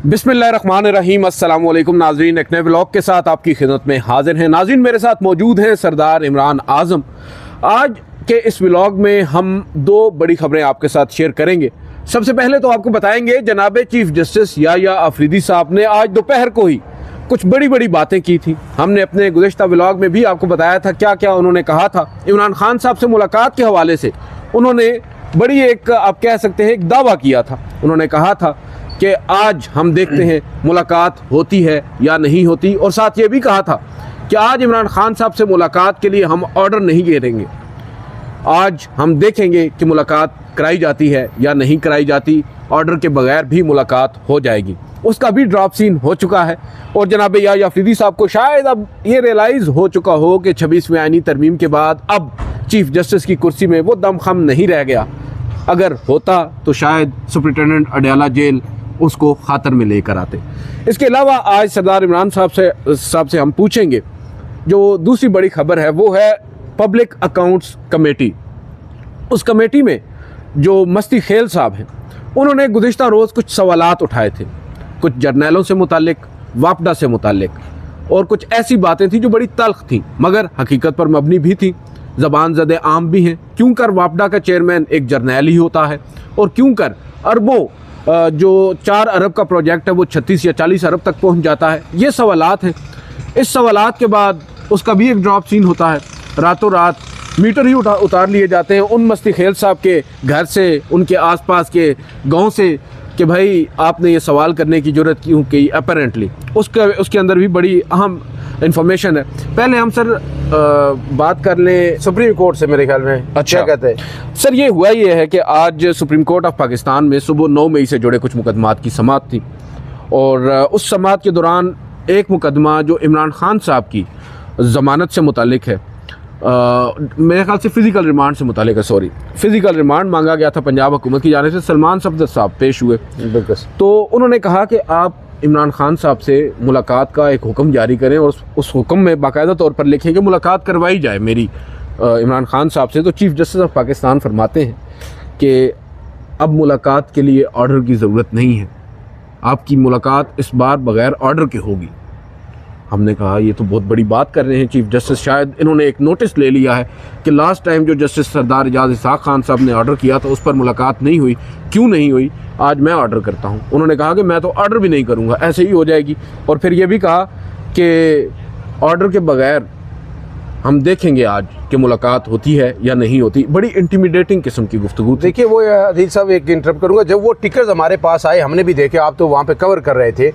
बिस्मिल्लाहिर्रहमानिर्रहीम। अस्सलाम वालेकुम नाज़रीन, एक नए व्लॉग के साथ आपकी खिदमत में हाजिर हैं। नाज़रीन, मेरे साथ मौजूद हैं सरदार इमरान आज़म। आज के इस व्लॉग में हम दो बड़ी खबरें आपके साथ शेयर करेंगे। सबसे पहले तो आपको बताएंगे जनाब चीफ जस्टिस याह्या अफरीदी साहब ने आज दोपहर को ही कुछ बड़ी बड़ी बातें की थी। हमने अपने गुज़िश्ता व्लॉग में भी आपको बताया था क्या क्या उन्होंने कहा था। इमरान खान साहब से मुलाकात के हवाले से उन्होंने बड़ी एक आप कह सकते हैं एक दावा किया था। उन्होंने कहा था कि आज हम देखते हैं मुलाकात होती है या नहीं होती, और साथ ये भी कहा था कि आज इमरान खान साहब से मुलाकात के लिए हम ऑर्डर नहीं घेरेंगे, आज हम देखेंगे कि मुलाकात कराई जाती है या नहीं कराई जाती, ऑर्डर के बगैर भी मुलाकात हो जाएगी। उसका भी ड्रॉप सीन हो चुका है और जनाब याह्या अफरीदी साहब को शायद अब ये रियलाइज़ हो चुका हो कि 26वीं आईनी तरमीम के बाद अब चीफ जस्टिस की कुर्सी में वो दमखम नहीं रह गया। अगर होता तो शायद सुप्रिटेंडेंट अडयाला जेल उसको खातर में लेकर आते। इसके अलावा आज सरदार इमरान साहब से हम पूछेंगे, जो दूसरी बड़ी खबर है वो है पब्लिक अकाउंट्स कमेटी। उस कमेटी में जो मस्ती खेल साहब हैं उन्होंने गुज़िश्ता रोज़ कुछ सवालात उठाए थे, कुछ जर्नैलों से मुतालिक, वापडा से मुतालिक, और कुछ ऐसी बातें थी जो बड़ी तल्ख थी मगर हकीकत पर मबनी भी थी, ज़बान ज़दे आम भी हैं। क्यों कर वापडा का चेयरमैन एक जर्नैल ही होता है, और क्यों कर अरबों जो 4 अरब का प्रोजेक्ट है वो 36 या 40 अरब तक पहुंच जाता है। ये सवालात हैं। इस सवालात के बाद उसका भी एक ड्रॉप सीन होता है। रातों रात मीटर ही उतार लिए जाते हैं उन मस्ती खेल साहब के घर से, उनके आसपास के गांव से, कि भाई आपने ये सवाल करने की ज़रूरत क्यों की। अपेरेंटली उसके अंदर भी बड़ी अहम इंफॉर्मेशन है। पहले हम सर बात कर लें सुप्रीम कोर्ट से, मेरे ख्याल में अच्छा क्या कहते हैं सर। ये हुआ ये है कि आज सुप्रीम कोर्ट ऑफ पाकिस्तान में सुबह 9 मई से जुड़े कुछ मुकदमात की समाअत थी, और उस समाअत के दौरान एक मुकदमा जो इमरान खान साहब की ज़मानत से मुतालिक है, मेरे ख्याल से फ़िज़िकल रिमांड से मुतालिक है, फ़िज़िकल रिमांड मांगा गया था पंजाब हुकूमत की जानिब से। सलमान सफदर साहब पेश हुए, तो उन्होंने कहा कि आप इमरान खान साहब से मुलाकात का एक हुक्म जारी करें और उस हुक्म में बाकायदा तौर पर लिखें कि मुलाकात करवाई जाए मेरी इमरान खान साहब से। तो चीफ जस्टिस ऑफ पाकिस्तान फरमाते हैं कि अब मुलाकात के लिए ऑर्डर की ज़रूरत नहीं है, आपकी मुलाकात इस बार बग़ैर ऑर्डर के होगी। हमने कहा ये तो बहुत बड़ी बात कर रहे हैं चीफ जस्टिस, शायद इन्होंने एक नोटिस ले लिया है कि लास्ट टाइम जो जस्टिस सरदार एजाज इसहाक खान साहब ने ऑर्डर किया था उस पर मुलाकात नहीं हुई, क्यों नहीं हुई, आज मैं ऑर्डर करता हूं। उन्होंने कहा कि मैं तो ऑर्डर भी नहीं करूंगा, ऐसे ही हो जाएगी। और फिर ये भी कहा कि ऑर्डर के बगैर हम देखेंगे आज कि मुलाकात होती है या नहीं होती। बड़ी इंटिमिडेटिंग किस्म की गुफ्तगू। देखिए वो अदील साहब, एक इंटरप्ट करूंगा, जब वो टिकट्स हमारे पास आए हमने भी देखे, आप तो वहाँ पे कवर कर रहे थे,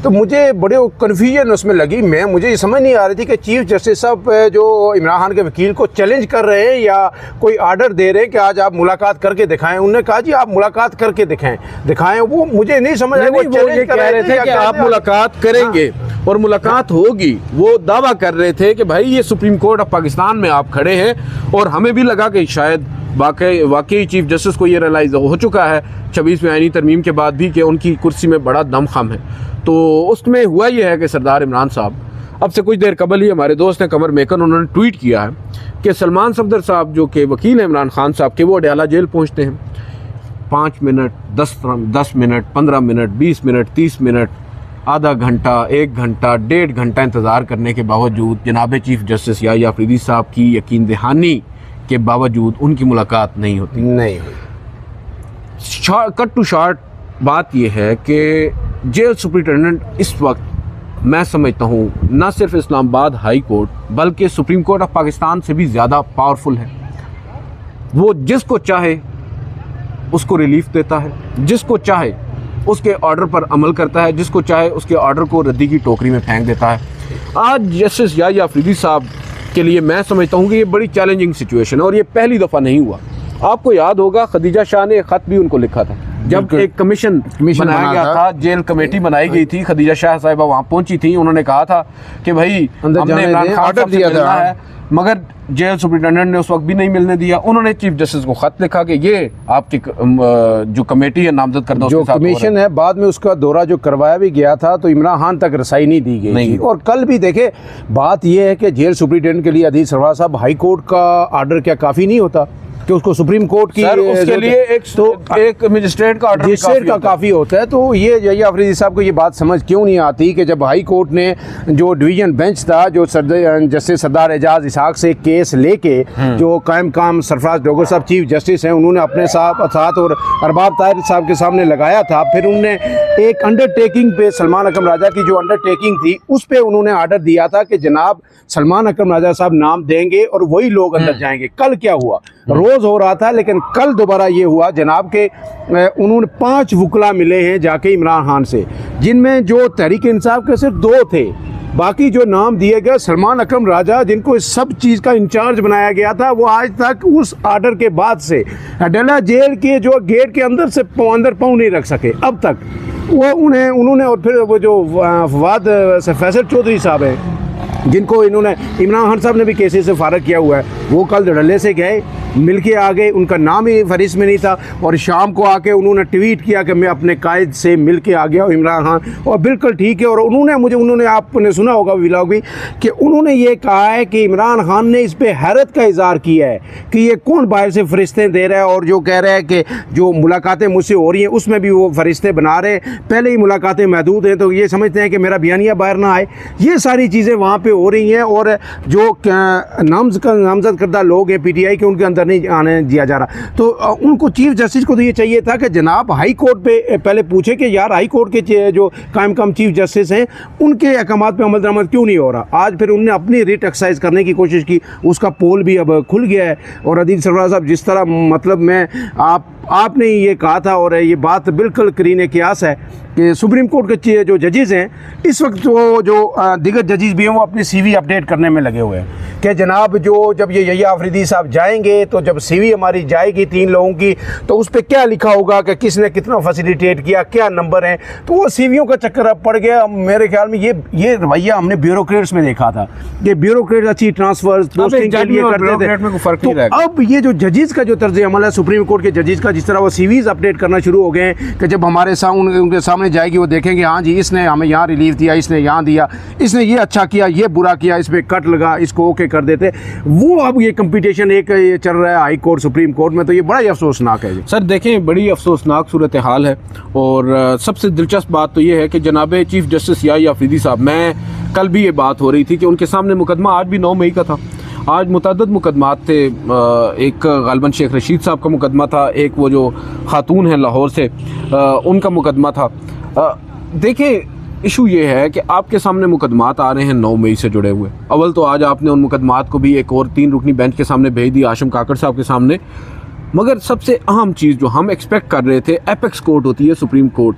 तो मुझे बड़े कन्फ्यूजन उसमें लगी। मुझे ये समझ नहीं आ रही थी कि चीफ जस्टिस साहब जो इमरान खान के वकील को चैलेंज कर रहे हैं या कोई आर्डर दे रहे हैं कि आज आप मुलाकात करके दिखाएं। उन्होंने कहा जी आप मुलाकात करके दिखाएं। वो मुझे नहीं समझ आया, वो चैलेंज कर रहे थे कि आप मुलाकात करेंगे और मुलाकात होगी। वो दावा कर रहे थे कि भाई ये सुप्रीम कोर्ट ऑफ पाकिस्तान में आप खड़े हैं, और हमें भी लगा कि शायद वाकई चीफ जस्टिस को ये रियलाइज़ हो चुका है 26वीं आईनी तरमीम के बाद भी कि उनकी कुर्सी में बड़ा दमखम है। तो उसमें हुआ ये है कि सरदार इमरान साहब अब से कुछ देर कबल ही हमारे दोस्त हैं कमर मेकर, उन्होंने ट्वीट किया है कि सलमान सफदर साहब जो कि वकील हैं इमरान खान साहब के, वो अडयाला जेल पहुंचते हैं 5 minute, 10 minute, 15 minute, 20 minute, 30 minute, आधा घंटा, 1 घंटा, 1.5 घंटा इंतज़ार करने के बावजूद जनाब चीफ जस्टिस याह्या अफरीदी साहब की यकीन दहानी के बावजूद उनकी मुलाकात नहीं होती। नहीं, कट टू शॉर्ट बात यह है कि जेल सुप्रिटेंडेंट इस वक्त मैं समझता हूँ न सिर्फ इस्लामाबाद हाई कोर्ट बल्कि सुप्रीम कोर्ट ऑफ पाकिस्तान से भी ज़्यादा पावरफुल है। वो जिसको चाहे उसको रिलीफ देता है, जिसको चाहे उसके ऑर्डर पर अमल करता है, जिसको चाहे उसके ऑर्डर को रद्दी की टोकरी में फेंक देता है। आज जस्टिस याह्या अफरीदी साहब के लिए मैं समझता हूँ कि ये बड़ी चैलेंजिंग सिचुएशन है, और ये पहली दफ़ा नहीं हुआ। आपको याद होगा खदीजा शाह ने एक ख़त भी उनको लिखा था जब एक कमीशन बनाया गया था, जेल कमेटी बनाई गई थी, खदीजा शाह साहिबा वहाँ पहुँची थी, उन्होंने कहा था कि भाई हमने इमरान खान साहब से मिलना है, मगर जेल सुप्रिटेंडेंट ने उस वक्त भी नहीं मिलने दिया। उन्होंने चीफ जस्टिस को खत लिखा कि ये आपकी जो कमेटी है नामजद कर दो, जो कमीशन है, बाद में उसका दौरा जो करवाया भी गया था तो इमरान खान तक रसाई नहीं दी गई थी। और कल भी देखे, बात यह है कि जेल सुप्रिटेंडेंट के लिए अदील सरवार साहब हाई कोर्ट का आर्डर क्या काफ़ी नहीं होता? कि उसको सुप्रीम कोर्ट की सर उसके लिए एक मजिस्ट्रेट का ऑर्डर मजिस्ट्रेट का काफ़ी होता है। तो ये यही अफरीदी साहब को ये बात समझ क्यों नहीं आती कि जब हाई कोर्ट ने जो डिवीजन बेंच था, जो जस्टिस सरदार एजाज इसहाक से केस लेके जो कायम काम सरफराज डोगर साहब चीफ जस्टिस हैं, उन्होंने अपने साथ और अरबाब ताहिर साहब के सामने लगाया था। फिर उन्होंने एक अंडरटेकिंग पे, सलमान अकरम राजा की जो अंडरटेकिंग थी उस पे उन्होंने ऑर्डर दिया था कि जनाब सलमान अकरम राजा साहब नाम देंगे और वही लोग अंदर जाएंगे। कल क्या हुआ, रोज हो रहा था, लेकिन कल दोबारा ये हुआ जनाब के उन्होंने 5 वकला मिले हैं जाके इमरान खान से, जिनमें जो तहरीक इंसाफ के सिर्फ 2 थे, बाकी जो नाम दिए गए सलमान अकरम राजा जिनको इस सब चीज़ का इंचार्ज बनाया गया था, वो आज तक उस ऑर्डर के बाद से अडेला जेल के जो गेट के अंदर से अंदर पाँव नहीं रख सके अब तक। वो उन्होंने और फिर वो जो फवाद फैसल चौधरी साहब हैं जिनको इन्होंने इमरान खान साहब ने भी केसेस से फारग किया हुआ है, वो कल धड़ल्ले से गए, मिल के आ गए, उनका नाम ही फहरिस्त में नहीं था और शाम को आके उन्होंने ट्वीट किया कि मैं अपने कायद से मिल के आ गया इमरान खान, और बिल्कुल ठीक है। और उन्होंने आपने सुना होगा व्लॉग भी कि उन्होंने ये कहा है कि इमरान खान ने इस पर हैरत का इजहार किया है कि ये कौन बाहर से फरिश्ते दे रहा है, और जो कह रहा है कि जो मुलाकातें मुझसे हो रही हैं उसमें भी वो फरिश्ते बना रहे हैं, पहले ही मुलाकातें महदूद हैं तो ये समझते हैं कि मेरा बयानिया बाहर ना आए। ये सारी चीज़ें वहाँ पर हो रही हैं और जो नामजद करदा लोग हैं PTI के, उनके अंदर नहीं आने दिया जा रहा। तो उनको चीफ जस्टिस को तो ये चाहिए था कि जनाब हाई कोर्ट पे पहले पूछे कि यार हाई कोर्ट के जो कायम काम चीफ जस्टिस हैं उनके अहकामात पे अमल दरामद क्यों नहीं हो रहा। आज फिर उन्होंने अपनी रिट एक्सरसाइज करने की कोशिश की, उसका पोल भी अब खुल गया है। और अदील सरफराज साहब जिस तरह मतलब मैं आपने ये कहा था और ये बात बिल्कुल करीने क़यास है कि सुप्रीम कोर्ट के जो जजेज़ हैं इस वक्त वो जो दिगर जजेज़ भी हैं वो अपनी CV अपडेट करने में लगे हुए हैं कि जनाब जो जब ये यही अफरीदी साहब जाएंगे तो जब CV हमारी जाएगी 3 लोगों की तो उस पर क्या लिखा होगा कि किसने कितना फैसिलिटेट किया, क्या नंबर हैं। तो वो CVों का चक्कर अब पड़ गया। मेरे ख्याल में ये रवैया हमने ब्यूरोक्रेट्स में देखा था कि ब्यूरोक्रेट अच्छी ट्रांसफर पोस्टिंग के लिए करते थे। तो अब ये जो जजेज़ का जो तर्ज अमल है सुप्रीम कोर्ट के जजेज़ का, जिस तरह वो CVs अपडेट करना शुरू हो गए हैं कि जब हमारे सामने उनके सामने जाएगी वो देखेंगे हाँ जी इसने हमें यहाँ रिलीफ दिया, इसने यहाँ दिया, इसने ये अच्छा किया, ये बुरा किया, इस पर कट लगा, इसको ओके कर देते। वो अब ये कंपटीशन ये चल रहा है हाई कोर्ट सुप्रीम कोर्ट में, तो ये बड़ा ही अफसोसनाक है। सर देखें बड़ी अफसोसनाक सूरत हाल है। और सबसे दिलचस्प बात तो ये है कि जनाब चीफ जस्टिस याही अफरीदी साहब, मैं कल भी ये बात हो रही थी कि उनके सामने मुकदमा आज भी 9 मई का था। आज मुतअद्दिद मुकदमात थे, एक गालिबन शेख रशीद साहब का मुकदमा था, एक वो जो खातून है लाहौर से उनका मुकदमा था। देखें इशू ये है कि आपके सामने मुकदमात आ रहे हैं 9 मई से जुड़े हुए। अव्वल तो आज आपने उन मुकदमात को भी एक और 3 रुकनी बेंच के सामने भेज दी, आशम काकड़ साहब के सामने। मगर सबसे अहम चीज़ जो हम एक्सपेक्ट कर रहे थे, एपेक्स कोर्ट होती है सुप्रीम कोर्ट,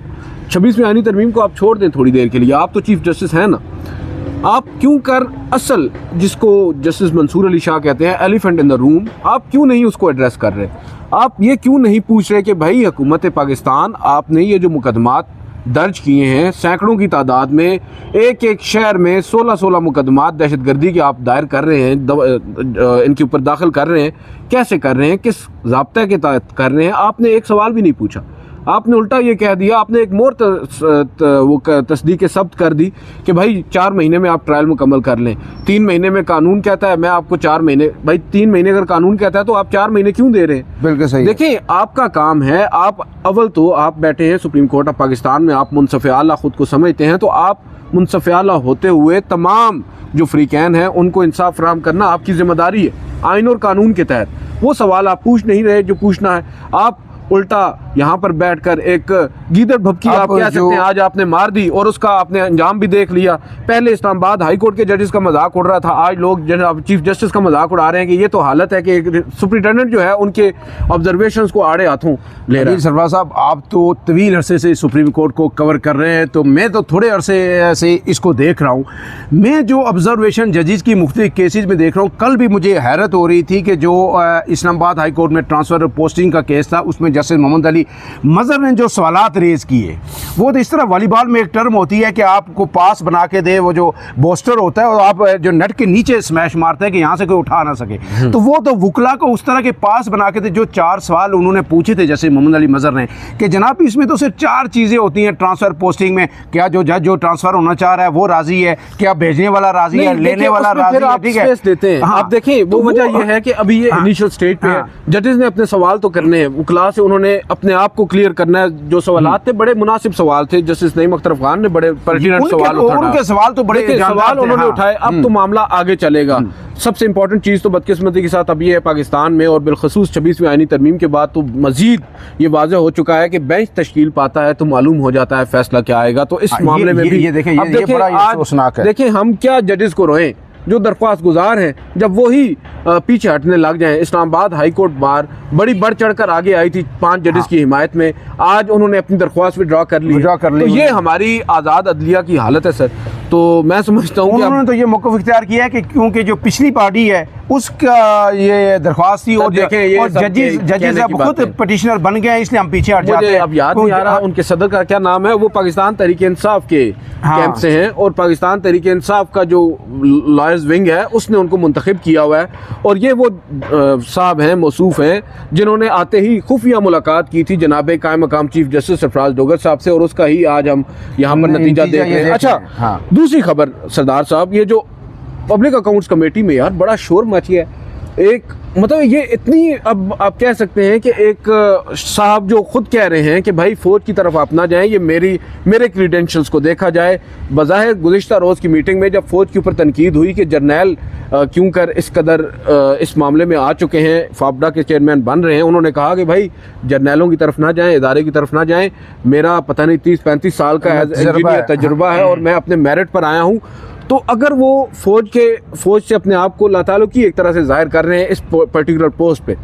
26वीं आईनी तरमीम को आप छोड़ दें थोड़ी देर के लिए, आप तो चीफ जस्टिस हैं ना, आप क्यों कर असल जिसको जस्टिस मंसूर अली शाह कहते हैं एलिफेंट इन द रूम, आप क्यों नहीं उसको एड्रेस कर रहे? आप ये क्यों नहीं पूछ रहे कि भाई हुकूमत पाकिस्तान आपने ये जो मुकदमात दर्ज किए हैं सैकड़ों की तादाद में, एक शहर में 16 मुकदमात दहशतगर्दी के आप दायर कर रहे हैं, इनके ऊपर दाखिल कर रहे हैं, कैसे कर रहे हैं, किस ज़ाब्ते के तहत कर रहे हैं, आपने एक सवाल भी नहीं पूछा। आपने उल्टा ये कह दिया, आपने एक मोर वो तस्दीक सब्त कर दी कि भाई 4 महीने में आप ट्रायल मुकम्मल कर लें। 3 महीने में कानून कहता है, मैं आपको 4 महीने, भाई 3 महीने अगर कानून कहता है तो आप 4 महीने क्यों दे रहे हैं? बिल्कुल सही। देखिए आपका काम है, आप अव्वल तो आप बैठे हैं सुप्रीम कोर्ट ऑफ पाकिस्तान में, आप मुनसफ़ आला खुद को समझते हैं, तो आप मुनसफ़ आला होते हुए तमाम जो फ्रीकैन हैं उनको इंसाफ फराहम करना आपकी जिम्मेदारी है आइन और कानून के तहत। वो सवाल आप पूछ नहीं रहे जो पूछना है, आप उल्टा यहाँ पर बैठकर एक गीदड़ भभकी आप कह सकते हैं आज आपने मार दी और उसका आपने अंजाम भी देख लिया। पहले इस्लामाबाद हाई कोर्ट के जजेस का मजाक उड़ रहा था, आज लोग चीफ जस्टिस का मजाक उड़ा रहे हैं कि ये तो हालत है कि सुप्रिंटेंडेंट जो है उनके ऑब्जर्वेशंस को आड़े हाथों ले रहे हैं। सरफराज साहब आप तो तवील अरसे से सुप्रीम कोर्ट को कवर कर रहे हैं, तो मैं तो थोड़े अरसे से इसको देख रहा हूँ। मैं जो ऑब्जर्वेशन जजेस की मुख्तलिफ केसेस में देख रहा हूँ, कल भी मुझे हैरत हो रही थी कि जो इस्लामाबाद हाई कोर्ट में ट्रांसफ़र पोस्टिंग का केस था उसमें जस्टिस मोहम्मद अली मज़हर ने जो सवालात रेज किए, वो तो इस तरह वॉलीबॉल में एक टर्म होती है कि आपको पास बना के दे, वो जो बोस्टर होता है और आप जो नेट के नीचे स्मैश मारते हैं कि यहाँ से कोई उठा ना सके, तो वो तो वुकला को उस तरह के पास बना के थे। जो 4 सवाल उन्होंने पूछे थे जैसे मोहम्मद अली मज़हर ने कि जनाब इसमें तो सिर्फ 4 चीज़ें होती हैं ट्रांसफ़र पोस्टिंग में, क्या जो जज जो ट्रांसफ़र होना चाह रहा है वो राज़ी है, क्या भेजने वाला राज़ी है, लेने वाला राज़ी है, ठीक है। देते हैं आप देखें, वो वजह ये है कि अभी ये इनिशियल स्टेज पे है, जजेस ने अपने सवाल तो करने हैं, वकला से उन्होंने अपने आप को क्लियर करना है। जो सवालात थे बड़े मुनासिब सवाल थे, जस्टिस नईम अख्तर खान ने बड़े पर्टिनेंट सवाल उठाए, उनके सवाल तो बड़े सवाल उन्होंने उठाए। अब तो मामला आगे चलेगा। सबसे इंपॉर्टेंट चीज़ तो बदकिस्मती के साथ अब ये है पाकिस्तान में, और बिलखसूस 26वीं आईनी तरमीम के बाद तो मजीद ये वाज़ेह हो चुका है कि बेंच तश्कील पाता है तो मालूम हो जाता है फैसला क्या आएगा। तो इस मामले में भी देखें हम क्या जजेस को रोएं जो दरख्वास्त गुजार हैं, जब वही पीछे हटने लग जाएं। इस्लामाबाद हाई कोर्ट बार बड़ी बढ़ चढ़ कर आगे आई थी 5 जजेस की हिमायत में, आज उन्होंने अपनी दरख्वास्त विड्रॉ कर ली। तो ये हमारी आज़ाद अदलिया की हालत है सर। तो मैं समझता हूँ उन्होंने तो ये मौक़िफ़ इख्तियार किया है कि क्योंकि जो पिछली पार्टी है उसका ये दरख्वास्त थी, और जजेस अब खुद पटिशनर बन गए, इसलिए हम पीछे हट जाते हैं। अब याद नहीं आ रहा उनके सदर का क्या नाम है, वो पाकिस्तान तहरीक इंसाफ के कैंप से हैं, और पाकिस्तान तहरीक इंसाफ का जो लॉयर्स विंग है उसने उनको मुंतखब किया हुआ है। और ये वो साहब हैं, मौसूफ हैं, जिन्होंने आते ही खुफिया मुलाकात की थी जनाब कायम मकाम चीफ जस्टिस सरफराज डोगर साहब से, और उसका ही आज हम यहाँ पर नतीजा देख रहे हैं। अच्छा, दूसरी खबर सरदार साहब, ये जो पब्लिक अकाउंट्स कमेटी में यार बड़ा शोर मच गया है। एक मतलब ये इतनी, अब आप कह सकते हैं कि एक साहब जो खुद कह रहे हैं कि भाई फौज की तरफ आप ना जाएं, ये मेरे क्रीडेंशियल्स को देखा जाए। बज़ाहिर गुज़िश्ता रोज़ की मीटिंग में जब फौज के ऊपर तनकीद हुई कि जर्नैल क्यों कर इस कदर इस मामले में आ चुके हैं, फाबडा के चेयरमैन बन रहे हैं, उन्होंने कहा कि भाई जर्नैलों की तरफ ना जाएं, इदारे की तरफ ना जाएं। मेरा पता नहीं 30-35 साल का इंजीनियर तजुर्बा है और मैं अपने मेरिट पर आया हूँ। तो अगर वो फौज से अपने आप को लाताल्लुकी एक तरह से जाहिर कर रहे हैं इस पर्टिकुलर पोस्ट पे,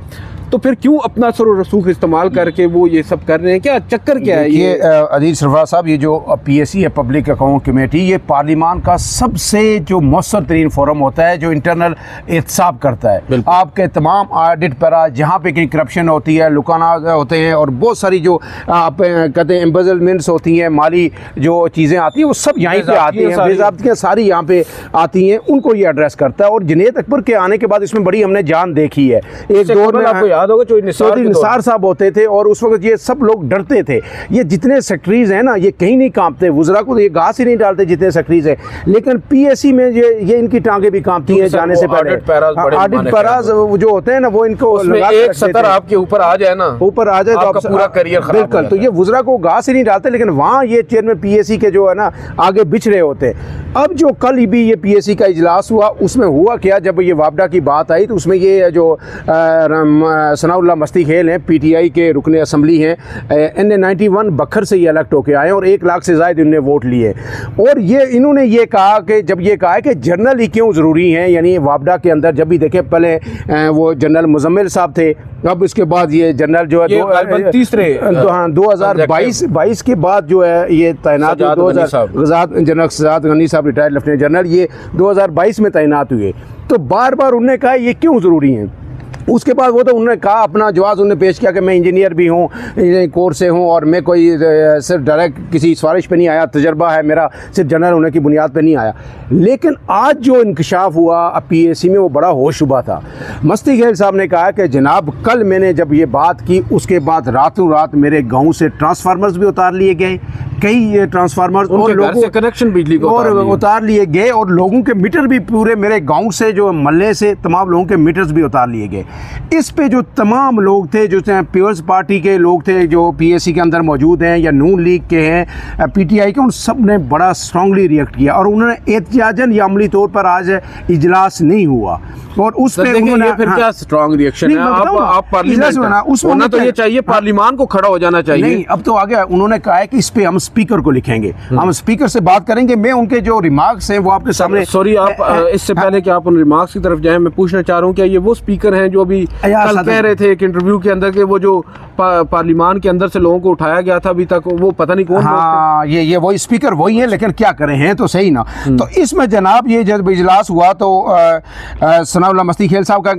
तो फिर क्यों अपना सर रसूख इस्तेमाल करके वो ये सब कर रहे हैं? क्या चक्कर क्या है ये? अदील सरफराज साहब, ये जो PAC है पब्लिक अकाउंट कमेटी, ये पार्लिमान का सबसे जो मौसर तरीन फोरम होता है जो इंटरनल एहतसाब करता है। आपके तमाम ऑडिट पैरा जहाँ पे कहीं करप्शन होती है, लुकाना होते हैं, और बहुत सारी जो आप कहते हैं एम्बेजलमेंट्स होती हैं, माली जो चीज़ें आती हैं, वो सब यहीं पे आती हैं, बेज़ाब्तियाँ सारी यहाँ पे आती हैं, उनको ये एड्रेस करता है। और जुनैद अकबर के आने के बाद इसमें बड़ी हमने जान देखी है। एक दौर में चौधरी निसार साहब होते थे, और उस वक्त ये सब लोग डरते थे। ये जितने सेक्रेटरीज हैं ना, ये कहीं नहीं कांपते, वुज़रा को तो ये घास ही नहीं डालते जितने सेक्रेटरीज हैं, लेकिन PAC में ये इनकी टांगे भी कांपती हैं जाने से पहले। ऑडिट पैराज जो होते हैं ना, वो इनको एक सतर आपके ऊपर आ जाए ना, ऊपर आ जाए तो आपका पूरा करियर खराब। बिल्कुल, तो ये वुज़रा को घास ही नहीं डालते, लेकिन वहाँ ये चेयरमैन PAC के जो है ना आगे बिछ रहे होते। अब जो कल भी ये PAC का इजलास हुआ, उसमें हुआ क्या, जब ये वापडा की बात आई तो उसमें ये जो सनाउल्लाह मस्ती खेल हैं, PTI के रुकने असम्बली हैं, NA91 बखर से ये इलेक्ट होके आए और 1 लाख से ज़्यादा इन्होंने वोट लिए। और ये इन्होंने ये कहा कि जब ये कहा है कि जर्नल ही क्यों ज़रूरी हैं, यानी वापडा के अंदर जब भी देखें, पहले वो जनरल मुजम्मिल साहब थे, अब इसके बाद ये जनरल जो है तीसरे 2022 के बाद जो है ये तैनात, जनरल सजाद गनी साहब रिटायर्ड लेफ्टिनेंट जनरल, ये 2022 में तैनात हुए। तो बार बार उन्होंने कहा ये क्यों ज़रूरी हैं। उसके बाद वो तो उन्होंने कहा, अपना जवाब उन्होंने पेश किया कि मैं इंजीनियर भी हूँ, इंजीनियरिंग कोर्स से हूँ, और मैं कोई सिर्फ डायरेक्ट किसी सिफारिश पे नहीं आया, तजर्बा है मेरा, सिर्फ जनरल होने की बुनियाद पे नहीं आया। लेकिन आज जो इंकशाफ हुआ PAC में, वो बड़ा होशुबा था। मस्ती खेल साहब ने कहा कि जनाब कल मैंने जब ये बात की, उसके बाद रातों रात मेरे गाँव से ट्रांसफार्मर्स भी उतार लिए गए, कई ट्रांसफार्मर्स और लोगों से कनेक्शन बिजली को उतार लिए गए, और लोगों के मीटर भी पूरे मेरे गांव से जो मल्ले से तमाम लोगों के मीटर्स भी उतार लिए गए। इस पे जो तमाम लोग थे, जो पीपल्स पार्टी के लोग थे जो PAC के अंदर मौजूद हैं, या नून लीग के हैं, PTI के, उन सब ने बड़ा स्ट्रांगली रिएक्ट किया, और उन्होंने एहतियाजन या अमली तौर पर आज इजलास नहीं हुआ। और उस पे उन्होंने फिर क्या स्ट्रांग रिएक्शन है? आप पार्लियामेंट उसमें तो ये चाहिए, पार्लियामान को खड़ा हो जाना चाहिए। नहीं, अब तो आ गया। उन्होंने कहा है कि इस पे हम स्पीकर को लिखेंगे, हम स्पीकर से बात करेंगे। मैं उनके जो रिमार्क्स हैं वो आपके सामने। सॉरी, आप इससे पहले कि आप उन रिमार्क्स की तरफ जाएं, मैं पूछना चाह रहा हूँ क्या ये वो स्पीकर हैं जो अभी कल कह रहे थे एक इंटरव्यू के अंदर कि वो जो पार्लियामान के अंदर से लोगों को उठाया गया था अभी तक, वो पता नहीं कौन। हाँ, ये वही स्पीकर वही है, लेकिन क्या करें, हैं तो सही ना। तो इसमें जनाब ये जब इजलास हुआ तो सनाउल्लाह मस्ती खेल साहब का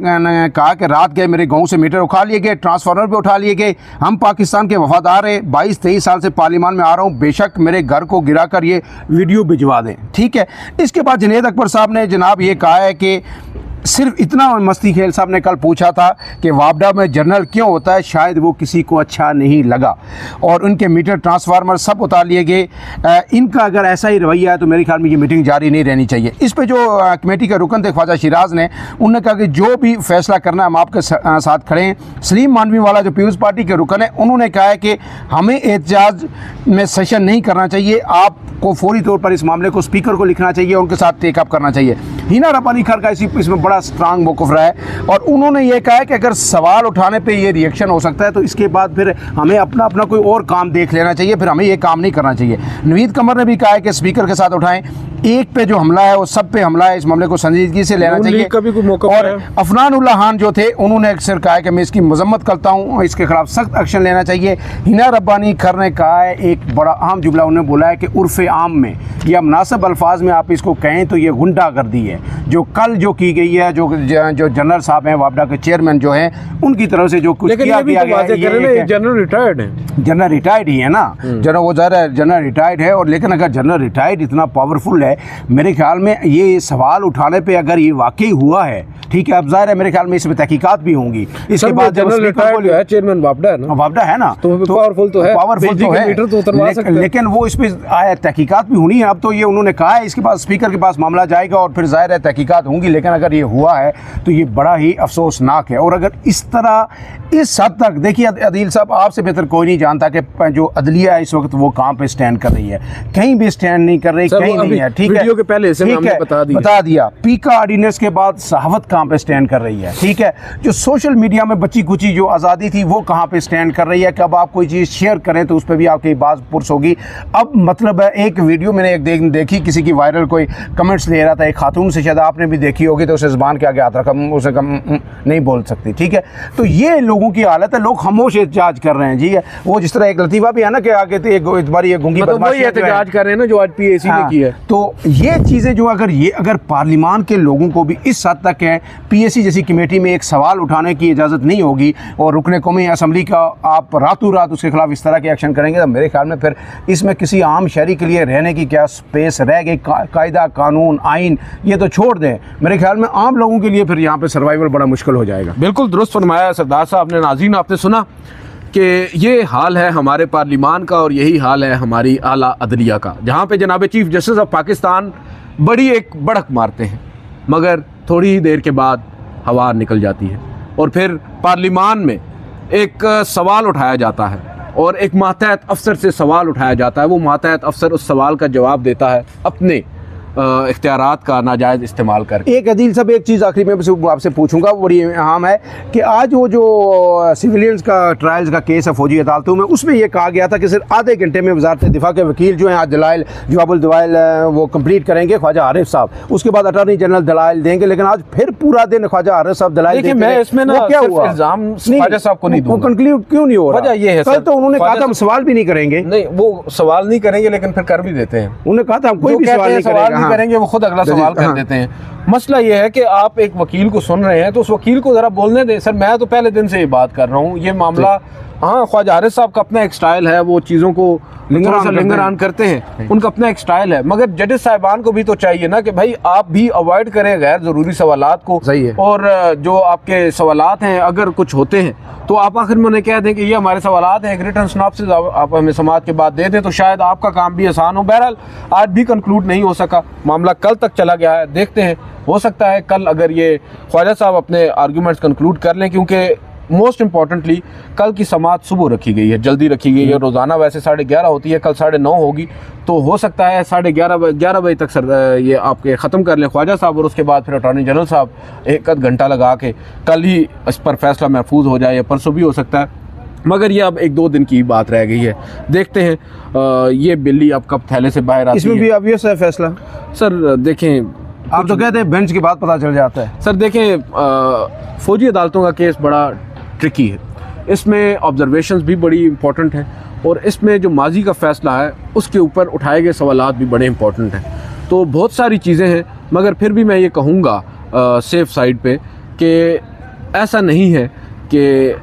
कहा कि रात गए मेरे गांव से मीटर उठा लिए गए, ट्रांसफार्मर भी उठा लिए गए, हम पाकिस्तान के वफादार हैं, 22-23 साल से पार्लियामान में आ रहा हूँ, बेशक मेरे घर को गिरा कर ये वीडियो भिजवा दें, ठीक है। इसके बाद जुनैद अकबर साहब ने जनाब ये कहा है कि सिर्फ इतना, मस्ती खेल साहब ने कल पूछा था कि वापडा में जनरल क्यों होता है, शायद वो किसी को अच्छा नहीं लगा और उनके मीटर ट्रांसफार्मर सब उतार लिए गए। इनका अगर ऐसा ही रवैया है तो मेरे ख्याल में ये मीटिंग जारी नहीं रहनी चाहिए। इस पे जो कमेटी के रुकन थे ख्वाजा शिराज ने, उन्होंने कहा कि जो भी फैसला करना है हम आपके साथ खड़े हैं। सलीम मानवी वाला जो पीपल्स पार्टी के रुकन है, उन्होंने कहा है कि हमें एहतजाज में सेशन नहीं करना चाहिए, आपको फौरी तौर पर इस मामले को स्पीकर को लिखना चाहिए, उनके साथ टेकअप करना चाहिए। हिना रब्बानी खर का इसमें बड़ा स्ट्रांग मौक़िफ़ रहा है और उन्होंने ये कहा है कि अगर सवाल उठाने पे ये रिएक्शन हो सकता है तो इसके बाद फिर हमें अपना कोई और काम देख लेना चाहिए, फिर हमें ये काम नहीं करना चाहिए। नवीद कमर ने भी कहा है कि स्पीकर के साथ उठाएं, एक पे जो हमला है वो सब पे हमला है, इस मामले को संजीदगी से लेना चाहिए। कभी कोई मौका और अफनान उल्लाह खान जो थे उन्होंने अक्सर कहा है कि मैं इसकी मजम्मत करता हूँ, इसके खिलाफ सख्त एक्शन लेना चाहिए। हिना रब्बानी खर ने कहा है, एक बड़ा अहम जुमला उन्होंने बोला है कि उर्फ़ आम में या मुनासिब अल्फाज में आप इसको कहें तो ये गुंडागर्दी है जो कल जो की गई है, जो जनरल साहब हैं वापडा के चेयरमैन जो हैं उनकी तरफ से जो कुछ किया गया है। जनरल रिटायर्ड है, जनरल रिटायर्ड ही है ना, जनरल वो ज़रा जनरल रिटायर्ड है। और लेकिन अगर जनरल रिटायर्ड इतना पावरफुल है, मेरे ख्याल में ये सवाल उठाने पे अगर ये वाकई हुआ है, ठीक है, अब ज़ाहिर है मेरे ख्याल में इसमें तहकीकात भी होंगी। इसके बाद जनरल रिटायर्ड है, चेयरमैन वापडा है ना, वापडा है ना, तो पावरफुल तो है, पावरफुल तो है, लेकिन वो इस पर आया तहकीकात भी होनी है। अब तो ये उन्होंने कहा है इसके बाद स्पीकर के पास मामला जाएगा और फिर ज़ाहिर है तहकीकात होंगी, लेकिन अगर ये हुआ है तो ये बड़ा ही अफसोसनाक है। और अगर इस तरह इस हद तक, देखिए अदील साहब आपसे बेहतर कोई नहीं जानता कि जो अदलिया है इस वक्त वो कहाँ पे स्टैंड कर रही है, कहीं भी स्टैंड नहीं कर रही, कहीं नहीं है, ठीक है, वीडियो के पहले से हमने बता दिया। पीका ऑर्डिनेंस के बाद सहावत कहाँ पे स्टैंड कर रही है, ठीक है, जो सोशल मीडिया में बची कुची जो आज़ादी थी वो कहाँ पे स्टैंड कर रही है। कब आप कोई चीज़ शेयर करें तो उस पर भी आपकी बात पुरस होगी। अब मतलब है, एक वीडियो मैंने एक देखी, किसी की वायरल कोई कमेंट्स ले रहा था एक खातून से, शायद आपने भी देखी होगी, तो उसे ज़बान के आगे हाथ रखा, उसे कम नहीं बोल सकती, ठीक है। तो ये लोगों की हालत है, लोग खामोश एहतजाज कर रहे हैं, ठीक है। वो जिस तरह एक लतीफ़ा भी है ना कि आगे तो एक बार ये गूंगी बदमाशी एहतजाज कर रहे हैं ना जो आज पीएसी ने की है। तो ये चीज़ें जो अगर पार्लियामान के लोगों को भी इस हद तक है, पीएसी जैसी कमेटी में एक सवाल उठाने की इजाज़त नहीं होगी और रुकने कौमी असम्बली का आप रातों रात उसके खिलाफ इस तरह के एक्शन करेंगे, तो मेरे ख्याल में फिर इसमें किसी आम शहरी के लिए रहने की क्या स्पेस रह गई। कायदा कानून आइन ये तो छोड़ दें, मेरे ख्याल में आम लोगों के लिए फिर यहाँ पे सर्वाइवल बड़ा मुश्किल हो जाएगा। बिल्कुल दुरुस्त फरमाया सरदार साहब ने। नाज़रीन, आपने सुना कि ये हाल है हमारे पार्लियामान का और यही हाल है हमारी आला अदलिया का, जहाँ पे जनाब चीफ जस्टिस ऑफ पाकिस्तान बड़ी एक बढ़क मारते हैं मगर थोड़ी ही देर के बाद हवा निकल जाती है और फिर पार्लियामान में एक सवाल उठाया जाता है और एक मातहत अफसर से सवाल उठाया जाता है। वो मातहत अफसर उस सवाल का जवाब देता है अपने इख्तियारात का नाजायज़ इस्तेमाल करके। एक अदील साहब एक चीज़ आखिरी में आपसे पूछूंगा, वो बड़ी अहम है कि आज वो जो सिविलियंस का ट्रायल्स का केस है फौजी अदालतों में, उसमें ये कहा गया था कि सिर्फ आधे घंटे में वज़ारत दिफा के वकील जो हैं आज दलाइल जवाबुल दलाइल वो कंप्लीट करेंगे ख्वाजा आरिफ साहब, उसके बाद अटॉर्नी जनरल दलाइल देंगे, लेकिन आज फिर पूरा दिन ख्वाजा आरिफ साहब दलाइल देंगे। मैं इसमें ना क्या हुआ इल्ज़ाम ख्वाजा साहब को नहीं दूंगा, कंक्लूड क्यों नहीं हो रहा? वजह ये है कल तो उन्होंने कहा था हम सवाल भी नहीं करेंगे। नहीं, वो सवाल नहीं करेंगे लेकिन फिर कर भी देते हैं। उन्होंने कहा था हम कोई भी सवाल नहीं करेंगे, वो खुद अगला सवाल कर देते हैं। मसला ये है कि आप एक वकील को सुन रहे हैं तो उस वकील को जरा बोलने दें। सर, मैं तो पहले दिन से ये बात कर रहा हूँ, ये मामला, हाँ, ख्वाजा आरिफ साहब का अपना एक स्टाइल है, वो चीज़ों को लिंगर ऑन करते हैं, उनका अपना एक स्टाइल है, मगर जजेस साहिबान को भी तो चाहिए ना कि भाई आप भी अवॉइड करें गैर ज़रूरी सवालात को। सही है। और जो आपके सवालात हैं अगर कुछ होते हैं तो आप आखिर में उन्हें कह दें कि ये हमारे सवालात हैं, एक रिटर्न सिनॉप्सिस आप हमें समाअत के बाद दे दें, तो शायद आपका काम भी आसान हो। बहरहाल आज भी कंक्लूड नहीं हो सका, मामला कल तक चला गया है, देखते हैं, हो सकता है कल अगर ये ख्वाजा साहब अपने आर्गूमेंट्स कंक्लूड कर लें, क्योंकि मोस्ट इम्पॉर्टेंटली कल की समाअत सुबह रखी गई है, जल्दी रखी गई है। रोज़ाना वैसे 11:30 होती है, कल 9:30 होगी, तो हो सकता है 11:30 बजे तक सर ये आपके ख़त्म कर लें ख्वाजा साहब, और उसके बाद फिर अटॉर्नी जनरल साहब एक आध घंटा लगा के कल ही इस पर फैसला महफूज हो जाए, या परसों भी हो सकता है। मगर ये अब 1-2 दिन की बात रह गई है। देखते हैं ये बिल्ली अब कब थैले से बाहर आती इसमें है। भी ऑब्वियस है फैसला। सर देखें, आप तो कहते हैं बेंच के बाद पता चल जाता है। सर देखें, फ़ौजी अदालतों का केस बड़ा ट्रिकी है। इसमें ऑब्जर्वेशंस भी बड़ी इंपॉर्टेंट हैं और इसमें जो माजी का फ़ैसला है उसके ऊपर उठाए गए सवालात भी बड़े इंपॉर्टेंट हैं। तो बहुत सारी चीज़ें हैं, मगर फिर भी मैं ये कहूँगा सेफ साइड पे कि ऐसा नहीं है कि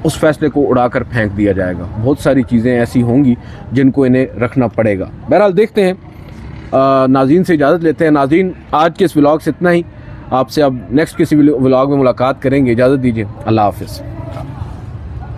उस फैसले को उड़ाकर फेंक दिया जाएगा। बहुत सारी चीज़ें ऐसी होंगी जिनको इन्हें रखना पड़ेगा। बहरहाल देखते हैं, नाज़रीन से इजाज़त लेते हैं। नाज़रीन, आज के इस व्लॉग से इतना ही। आपसे अब नेक्स्ट किसी व्लॉग में मुलाकात करेंगे। इजाज़त दीजिए। अल्लाह हाफ़िज़।